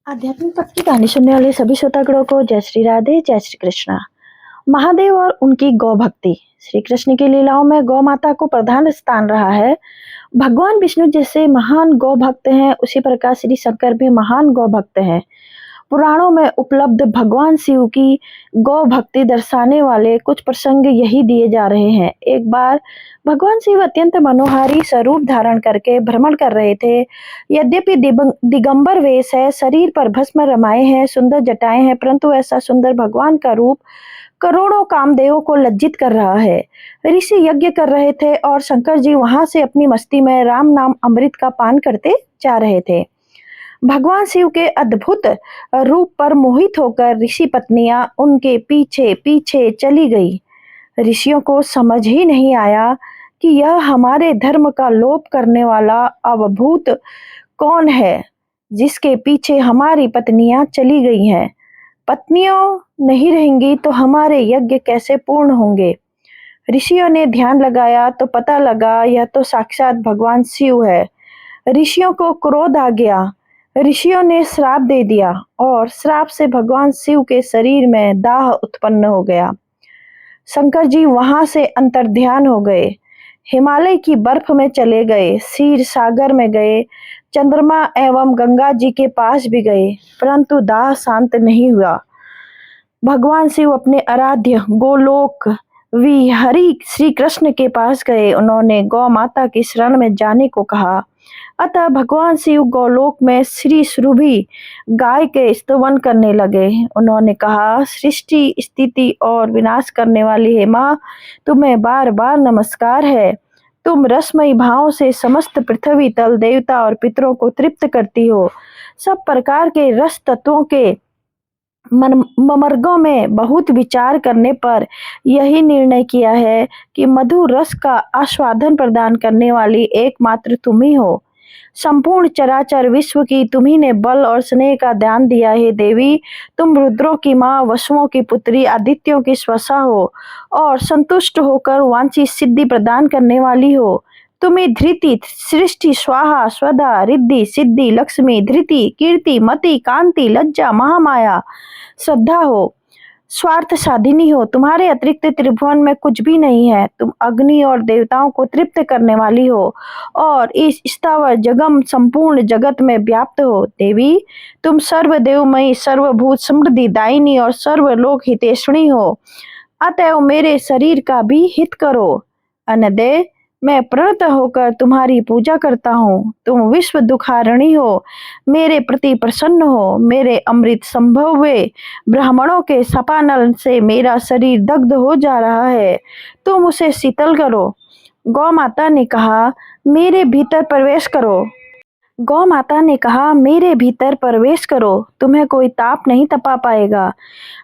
आध्यात्मिक पथ की कहानी सुनने वाले सभी श्रोतागणों को जय श्री राधे, जय श्री कृष्णा। महादेव और उनकी गौ भक्ति। श्री कृष्ण की लीलाओं में गौ माता को प्रधान स्थान रहा है। भगवान विष्णु जैसे महान गौ भक्त हैं, उसी प्रकार श्री शंकर भी महान गौ भक्त हैं। पुराणों में उपलब्ध भगवान शिव की गौ भक्ति दर्शाने वाले कुछ प्रसंग यही दिए जा रहे हैं। एक बार भगवान शिव अत्यंत मनोहारी स्वरूप धारण करके भ्रमण कर रहे थे। यद्यपि दिगंबर वेश है, शरीर पर भस्म रमाए हैं, सुंदर जटाएं हैं, परंतु ऐसा सुंदर भगवान का रूप करोड़ों कामदेवों को लज्जित कर रहा है। ऋषि यज्ञ कर रहे थे और शंकर जी वहां से अपनी मस्ती में राम नाम अमृत का पान करते जा रहे थे। भगवान शिव के अद्भुत रूप पर मोहित होकर ऋषि पत्नियां उनके पीछे पीछे चली गई। ऋषियों को समझ ही नहीं आया कि यह हमारे धर्म का लोप करने वाला अवभूत कौन है, जिसके पीछे हमारी पत्नियां चली गई हैं। पत्नियों नहीं रहेंगी तो हमारे यज्ञ कैसे पूर्ण होंगे। ऋषियों ने ध्यान लगाया तो पता लगा यह तो साक्षात भगवान शिव है। ऋषियों को क्रोध आ गया। ऋषियों ने श्राप दे दिया और श्राप से भगवान शिव के शरीर में दाह उत्पन्न हो गया। शंकर जी वहां से अंतर्ध्यान हो गए, हिमालय की बर्फ में चले गए, क्षीर सागर में गए, चंद्रमा एवं गंगा जी के पास भी गए, परंतु दाह शांत नहीं हुआ। भगवान शिव अपने आराध्य गोलोक विहरी श्री कृष्ण के पास गए। उन्होंने गौ माता की शरण में जाने को कहा। अतः भगवान शिव गौलोक में श्री सुरभि गाय के स्तवन करने लगे। उन्होंने कहा, सृष्टि स्थिति और विनाश करने वाली हे माँ, तुम्हें बार बार नमस्कार है। तुम रसमयी भाव से समस्त पृथ्वी तल देवता और पितरों को तृप्त करती हो। सब प्रकार के रस तत्वों के मर्गों में बहुत विचार करने पर यही निर्णय किया है कि मधुर रस का आस्वादन प्रदान करने वाली एकमात्र तुम ही हो। संपूर्ण चराचर विश्व की तुम्ही ने बल और स्नेह का दान दिया है देवी। तुम रुद्रों की माँ, वसुओं की पुत्री, आदित्यों की स्वसा हो और संतुष्ट होकर वांछित सिद्धि प्रदान करने वाली हो। तुम्हें धृति, सृष्टि, स्वाहा, स्वधा, रिद्धि, सिद्धि, लक्ष्मी, धृति, कीर्ति, मति, कांति, लज्जा, महामाया, श्रद्धा हो, स्वार्थ साधिनी हो। तुम्हारे अतिरिक्त त्रिभुवन में कुछ भी नहीं है। तुम अग्नि और देवताओं को तृप्त करने वाली हो और इस स्थावर जगम संपूर्ण जगत में व्याप्त हो। देवी, तुम सर्वदेवमयी, सर्वभूत समृद्धि दायिनी और सर्वलोक हितेष्णी हो। अतएव मेरे शरीर का भी हित करो। अनदे, मैं प्रणत होकर तुम्हारी पूजा करता हूँ। तुम विश्व दुखारणी हो, मेरे प्रति प्रसन्न हो। मेरे अमृत संभवे ब्राह्मणों के सपानल से मेरा शरीर दग्ध हो जा रहा है, तुम उसे शीतल करो। गौ माता ने कहा, मेरे भीतर प्रवेश करो। गौ माता ने कहा, मेरे भीतर प्रवेश करो, तुम्हें कोई ताप नहीं तपा पाएगा।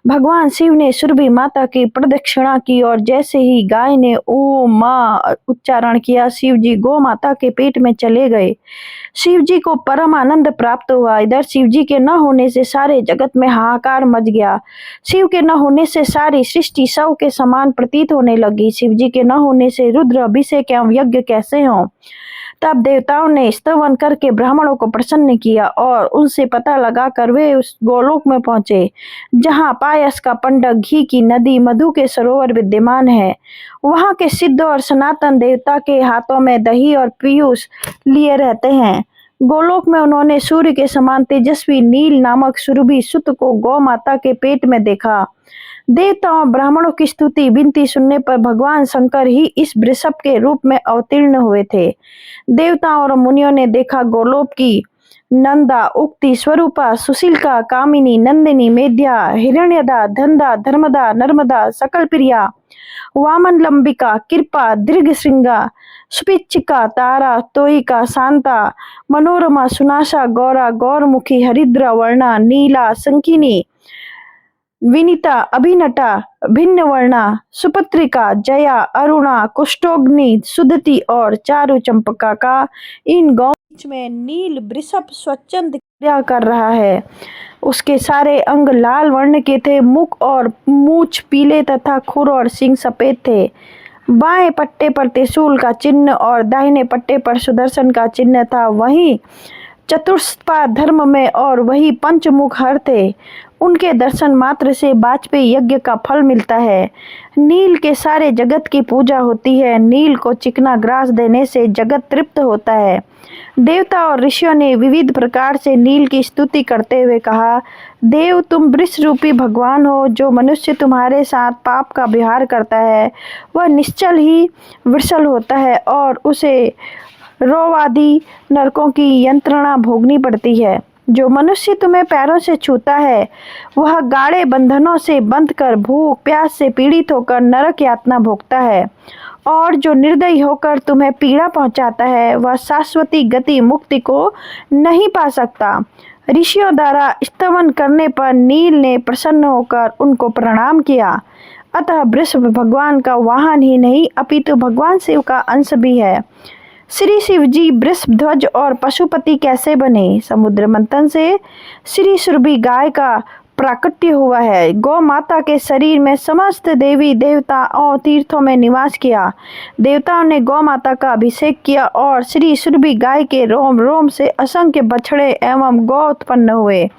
भगवान शिव ने सुरभि माता की प्रदक्षिणा की और जैसे ही गाय ने ओम मां उच्चारण किया, शिव जी गौ माता के पेट में चले गए। शिव जी को परम आनंद प्राप्त हुआ। इधर शिव जी के न होने से सारे जगत में हाहाकार मच गया। शिव के न होने से सारी सृष्टि शव के समान प्रतीत होने लगी। शिव जी के न होने से रुद्र अभिषेक एवं यज्ञ कैसे हों। तब देवताओं ने स्तवन करके ब्राह्मणों को प्रसन्न किया और उनसे पता लगाकर वे उस गोलोक में पहुंचे जहां पायस का पंडक, घी की नदी, मधु के सरोवर विद्यमान है। वहां के सिद्ध और सनातन देवता के हाथों में दही और पीयूष लिए रहते हैं। गोलोक में उन्होंने सूर्य के समान तेजस्वी नील नामक सुरभि सुत को गौ माता के पेट में देखा। देवताओं ब्राह्मणों की स्तुति विनती सुनने पर भगवान शंकर ही इस वृषभ के रूप में अवतीर्ण हुए थे। देवताओं और मुनियों ने देखा गोलोक की नंदा, उक्ति, स्वरूपा, सुशीलका, कामिनी, नंदिनी, मेध्या, हिरण्यदा, धनदा, धर्मदा, नर्मदा, सकल प्रिया, वामन लंबिका, कृपा, दीर्घ श्रृंगा, सुपिच्चिका, तारा, तोयिका, शांता, मनोरमा, सुनाशा, गौरा, गौरमुखी, हरिद्रा, वर्णा, नीला, संकिनी, विनीता, अभिनटा, भिन्न वर्णा, सुपत्रिका, जया, अरुणा, कुष्ठोग्नि, सुदति और चारु चंपका का इन गौ में नील वृषभ स्वच्छंद क्रिया कर रहा है। उसके सारे अंग लाल वर्ण के थे। मुख और मूछ पीले तथा खुर और सिंग सफेद थे। बाएं पट्टे पर त्रिशूल का चिन्ह और दाहिने पट्टे पर सुदर्शन का चिन्ह था। वहीं चतुष्पा धर्म में और वही पंचमुख हर थे। उनके दर्शन मात्र से वाजपेयी यज्ञ का फल मिलता है। नील के सारे जगत की पूजा होती है। नील को चिकना ग्रास देने से जगत तृप्त होता है। देवता और ऋषियों ने विविध प्रकार से नील की स्तुति करते हुए कहा, देव तुम वृष रूपी भगवान हो। जो मनुष्य तुम्हारे साथ पाप का व्यवहार करता है वह निश्चल ही वृषल होता है और उसे रोवादि नरकों की यंत्रणा भोगनी पड़ती है। जो मनुष्य तुम्हें पैरों से छूता है वह गाढ़े बंधनों से बंधकर भूख प्यास से पीड़ित होकर नरक यातना भोगता है और जो निर्दयी होकर तुम्हें पीड़ा पहुंचाता है वह शाश्वती गति मुक्ति को नहीं पा सकता। ऋषियों द्वारा स्तवन करने पर नील ने प्रसन्न होकर उनको प्रणाम किया। अतः वृषभ भगवान का वाहन ही नहीं अपितु भगवान शिव का अंश भी है। श्री शिव जी वृषभ ध्वज और पशुपति कैसे बने? समुद्र मंथन से श्री सुरभि गाय का प्राकट्य हुआ है। गौ माता के शरीर में समस्त देवी देवता और तीर्थों में निवास किया। देवताओं ने गौ माता का अभिषेक किया और श्री सुरभि गाय के रोम रोम से असंख्य बछड़े एवं गौ उत्पन्न हुए।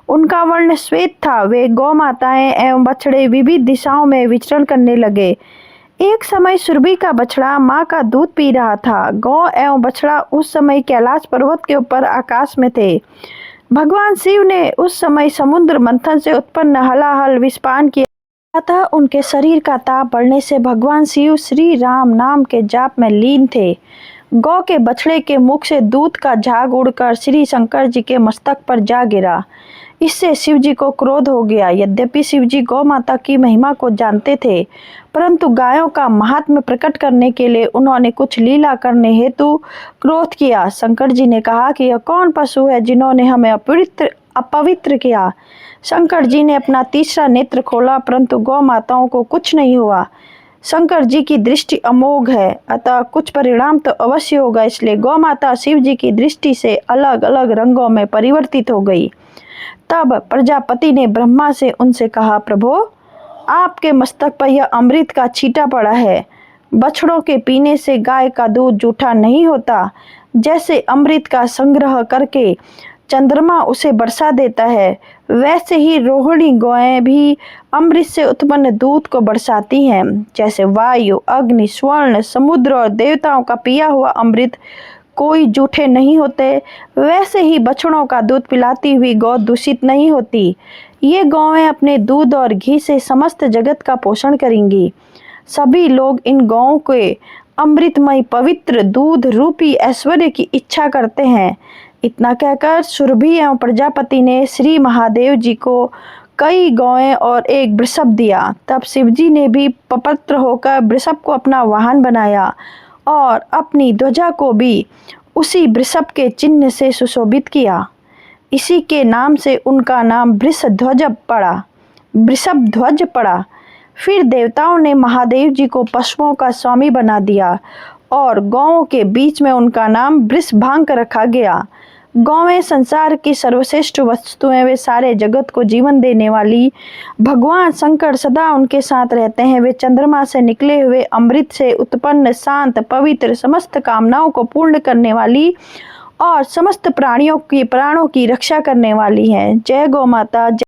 उनका वर्ण श्वेत था। वे गौ माताएं एवं बछड़े विविध दिशाओं में विचरण करने लगे। एक समय सुरभि का बछड़ा माँ का दूध पी रहा था। गौ एवं बछड़ा उस समय कैलाश पर्वत के ऊपर आकाश में थे। भगवान शिव ने उस समय समुद्र मंथन से उत्पन्न हलाहल विषपान किया। अतः उनके शरीर का ताप बढ़ने से भगवान शिव श्री राम नाम के जाप में लीन थे। गौ के बछड़े के मुख से दूध का झाग उड़कर श्री शंकर जी के मस्तक पर जा गिरा। इससे शिव जी को क्रोध हो गया। यद्यपि शिव जी गौ माता की महिमा को जानते थे, परंतु गायों का महात्म्य प्रकट करने के लिए उन्होंने कुछ लीला करने हेतु क्रोध किया। शंकर जी ने कहा कि यह कौन पशु है जिन्होंने हमें अपवित्र किया। शंकर जी ने अपना तीसरा नेत्र खोला, परंतु गौ माताओं को कुछ नहीं हुआ। शंकर जी की दृष्टि अमोघ है, अतः कुछ परिणाम तो अवश्य होगा। इसलिए गौ माता शिव जी की दृष्टि से अलग अलग रंगों में परिवर्तित हो गई। तब प्रजापति ने ब्रह्मा से उनसे कहा, प्रभु आपके मस्तक पर यह अमृत का छींटा पड़ा है। बछड़ों के पीने से गाय का दूध जूठा नहीं होता। जैसे अमृत का संग्रह करके चंद्रमा उसे बरसा देता है, वैसे ही रोहिणी गौएं भी अमृत से उत्पन्न दूध को बरसाती हैं। जैसे वायु, अग्नि, स्वर्ण, समुद्र और देवताओं का पिया हुआ अमृत कोई जूठे नहीं होते, वैसे ही बछड़ों का दूध पिलाती हुई गौ दूषित नहीं होती। ये गौएं अपने दूध और घी से समस्त जगत का पोषण करेंगी। सभी लोग इन गौओं के अमृतमय पवित्र दूध रूपी ऐश्वर्य की इच्छा करते हैं। इतना कहकर सुरभि एवं प्रजापति ने श्री महादेव जी को कई गौएं और एक वृषभ दिया। तब शिवजी ने भी पवित्र होकर वृषभ को अपना वाहन बनाया और अपनी ध्वजा को भी उसी वृषभ के चिन्ह से सुशोभित किया। इसी के नाम से उनका नाम वृषभ ध्वज पड़ा। फिर देवताओं ने महादेव जी को पशुओं का स्वामी बना दिया और गौओं के बीच में उनका नाम वृषभांक रखा गया। गौएं संसार की सर्वश्रेष्ठ वस्तुएं, वे सारे जगत को जीवन देने वाली। भगवान शंकर सदा उनके साथ रहते हैं। वे चंद्रमा से निकले हुए अमृत से उत्पन्न शांत पवित्र समस्त कामनाओं को पूर्ण करने वाली और समस्त प्राणों की रक्षा करने वाली हैं। जय गौ माता।